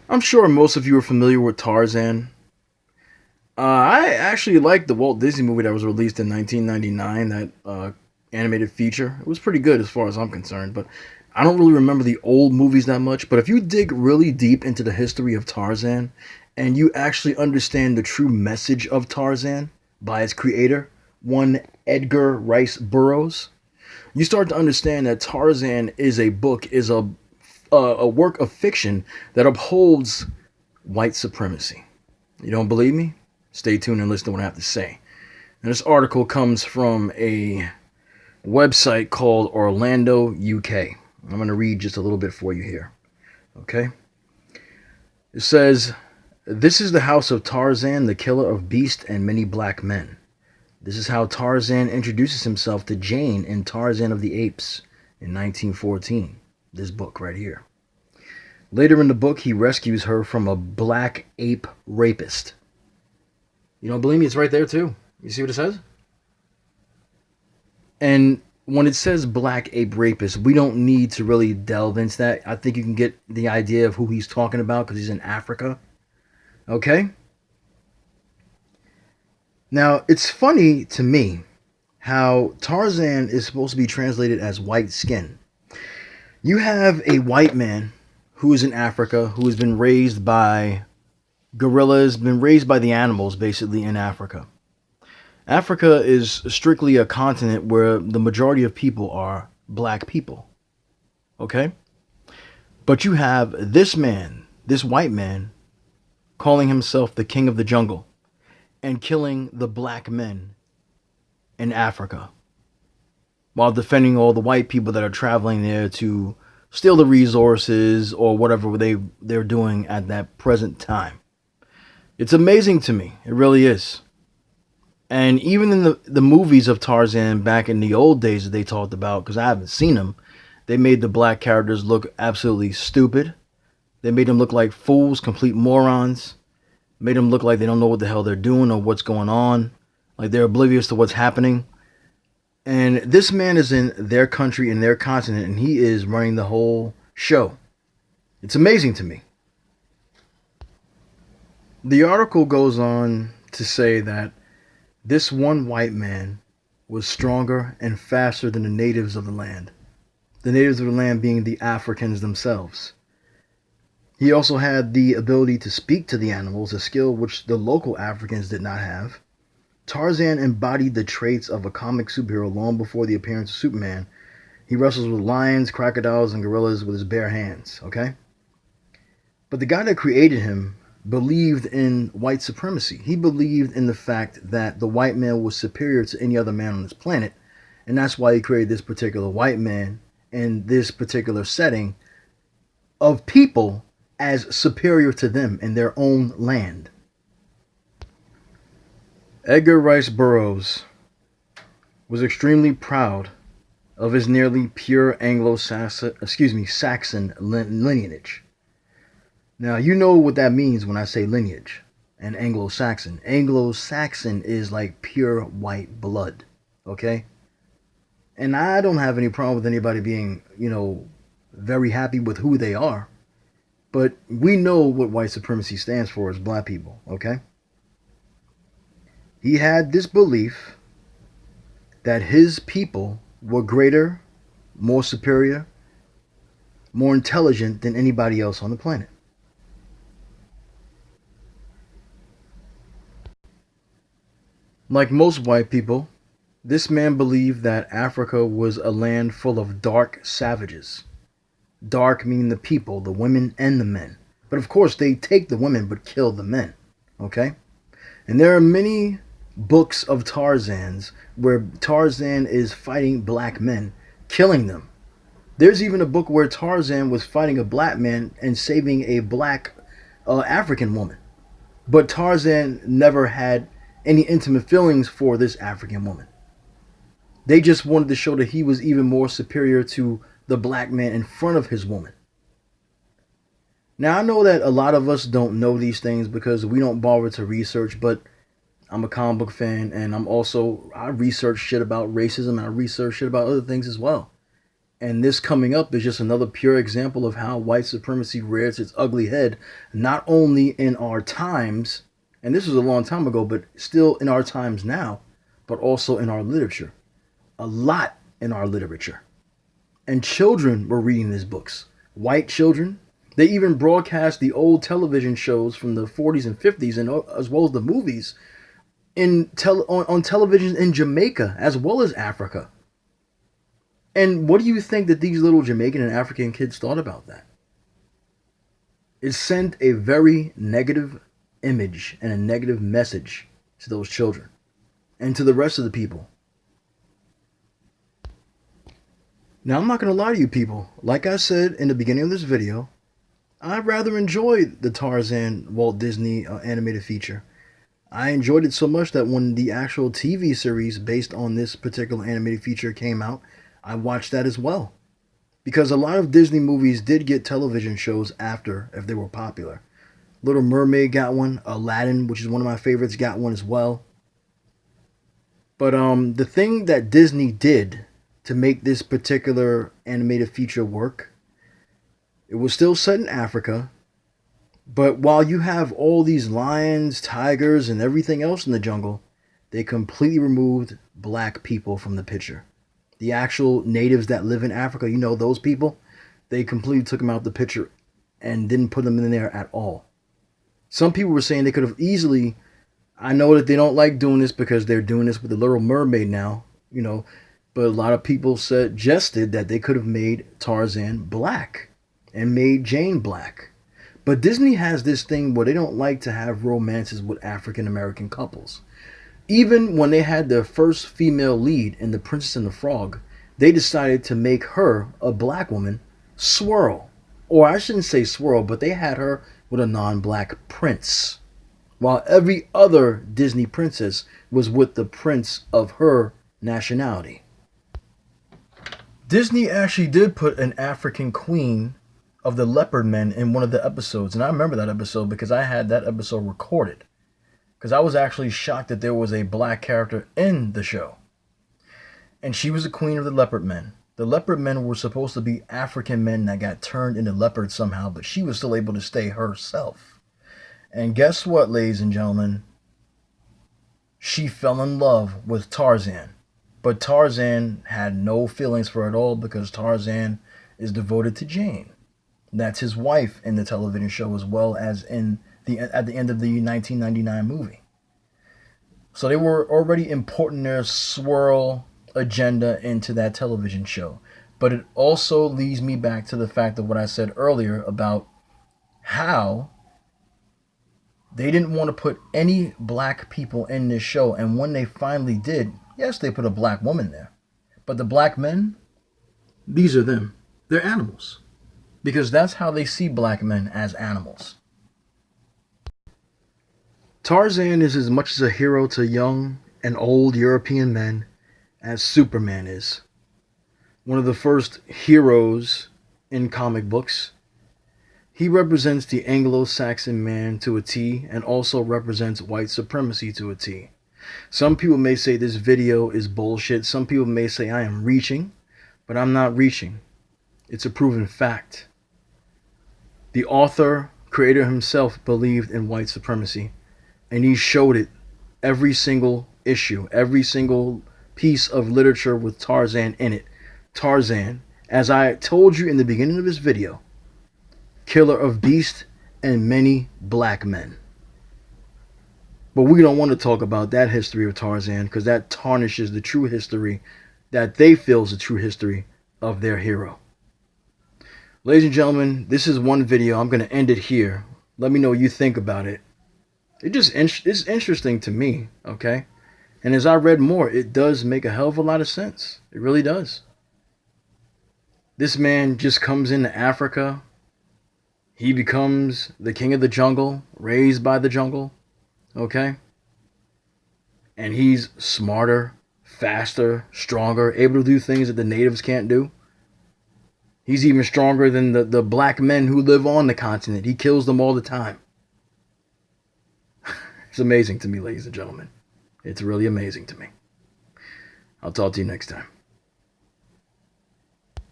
I'm sure most of you are familiar with Tarzan. I actually liked the Walt Disney movie that was released in 1999, that animated feature. It was pretty good as far as I'm concerned, but I don't really remember the old movies that much. But if you dig really deep into the history of Tarzan and you actually understand the true message of Tarzan by its creator, one Edgar Rice Burroughs, you start to understand that Tarzan is a book, is a work of fiction that upholds white supremacy. You don't believe me? Stay tuned and listen to what I have to say. And this article comes from a website called Orlando, UK. I'm going to read just a little bit for you here. Okay? It says, "This is the house of Tarzan, the killer of beasts and many black men. This is how Tarzan introduces himself to Jane in Tarzan of the Apes in 1914. This book right here. Later in the book, he rescues her from a black ape rapist." You don't believe me? It's right there too. You see what it says? And when it says black ape rapist, we don't need to really delve into that. I think you can get the idea of who he's talking about because he's in Africa. Okay? Now, it's funny to me how Tarzan is supposed to be translated as white skin. You have a white man who is in Africa, who has been raised by gorillas, been raised by the animals basically in Africa. Africa is strictly a continent where the majority of people are black people. Okay? But you have this man, this white man, calling himself the king of the jungle and killing the black men in Africa while defending all the white people that are traveling there to steal the resources or whatever they're doing at that present time. It's amazing to me. It really is. And even in the movies of Tarzan back in the old days that they talked about, because I haven't seen them, they made the black characters look absolutely stupid. They made them look like fools, complete morons. Made them look like they don't know what the hell they're doing or what's going on. Like they're oblivious to what's happening. And this man is in their country, in their continent, and he is running the whole show. It's amazing to me. The article goes on to say that this one white man was stronger and faster than the natives of the land. The natives of the land being the Africans themselves. He also had the ability to speak to the animals, a skill which the local Africans did not have. Tarzan embodied the traits of a comic superhero long before the appearance of Superman. He wrestles with lions, crocodiles, and gorillas with his bare hands, okay? But the guy that created him believed in white supremacy. He believed in the fact that the white man was superior to any other man on this planet, and that's why he created this particular white man in this particular setting of people as superior to them in their own land. Edgar Rice Burroughs was extremely proud of his nearly pure Saxon lineage. Now, you know what that means when I say lineage and Anglo-Saxon. Anglo-Saxon is like pure white blood, okay? And I don't have any problem with anybody being, very happy with who they are. But we know what white supremacy stands for as black people, okay? He had this belief that his people were greater, more superior, more intelligent than anybody else on the planet. Like most white people, this man believed that Africa was a land full of dark savages. Dark meaning the people, the women, and the men. But of course, they take the women but kill the men. Okay? And there are many books of Tarzan's where Tarzan is fighting black men, killing them. There's even a book where Tarzan was fighting a black man and saving a black African woman. But Tarzan never had any intimate feelings for this African woman. They just wanted to show that he was even more superior to the black man in front of his woman. Now, I know that a lot of us don't know these things because we don't bother to research, but I'm a comic book fan and I research shit about racism and I research shit about other things as well. And this coming up is just another pure example of how white supremacy rears its ugly head, not only in our times, and this was a long time ago, but still in our times now, but also in our literature. A lot in our literature. And children were reading these books. White children. They even broadcast the old television shows from the 40s and 50s, and as well as the movies, on television in Jamaica as well as Africa. And what do you think that these little Jamaican and African kids thought about that? It sent a very negative image and a negative message to those children and to the rest of the people. Now, I'm not going to lie to you people. Like I said in the beginning of this video, I rather enjoyed the Tarzan Walt Disney animated feature. I enjoyed it so much that when the actual TV series based on this particular animated feature came out, I watched that as well. Because a lot of Disney movies did get television shows after, if they were popular. Little Mermaid got one. Aladdin, which is one of my favorites, got one as well. But the thing that Disney did to make this particular animated feature work, it was still set in Africa. But while you have all these lions, tigers, and everything else in the jungle, they completely removed black people from the picture. The actual natives that live in Africa, you know, those people, they completely took them out of the picture and didn't put them in there at all. Some people were saying they could have easily, I know that they don't like doing this because they're doing this with the Little Mermaid now, you know, but a lot of people suggested that they could have made Tarzan black and made Jane black. But Disney has this thing where they don't like to have romances with African American couples. Even when they had their first female lead in The Princess and the Frog, they decided to make her, a black woman, swirl. Or I shouldn't say swirl, but they had her with a non-black prince. While every other Disney princess was with the prince of her nationality. Disney actually did put an African queen of the Leopard Men in one of the episodes. And I remember that episode because I had that episode recorded. Because I was actually shocked that there was a black character in the show. And she was the queen of the Leopard Men. The Leopard Men were supposed to be African men that got turned into leopards somehow, but she was still able to stay herself. And guess what, ladies and gentlemen? She fell in love with Tarzan. But Tarzan had no feelings for her at all because Tarzan is devoted to Jane. That's his wife in the television show as well as at the end of the 1999 movie. So they were already importing their swirl agenda into that television show. But it also leads me back to the fact of what I said earlier about how they didn't want to put any black people in this show. And when they finally did, yes, they put a black woman there. But the black men, these are them. They're animals. Because that's how they see black men, as animals. Tarzan is as much as a hero to young and old European men as Superman is. One of the first heroes in comic books. He represents the Anglo-Saxon man to a T and also represents white supremacy to a T. Some people may say this video is bullshit. Some people may say I am reaching, but I'm not reaching. It's a proven fact. The author, creator himself, believed in white supremacy. And he showed it every single issue, every single piece of literature with Tarzan in it. Tarzan, as I told you in the beginning of this video, killer of beasts and many black men. But we don't want to talk about that history of Tarzan because that tarnishes the true history that they feel is the true history of their hero. Ladies and gentlemen, this is one video. I'm going to end it here. Let me know what you think about it. It's interesting to me, okay? And as I read more, it does make a hell of a lot of sense. It really does. This man just comes into Africa. He becomes the king of the jungle, raised by the jungle, okay? And he's smarter, faster, stronger, able to do things that the natives can't do. He's even stronger than the black men who live on the continent. He kills them all the time. It's amazing to me, ladies and gentlemen. It's really amazing to me. I'll talk to you next time.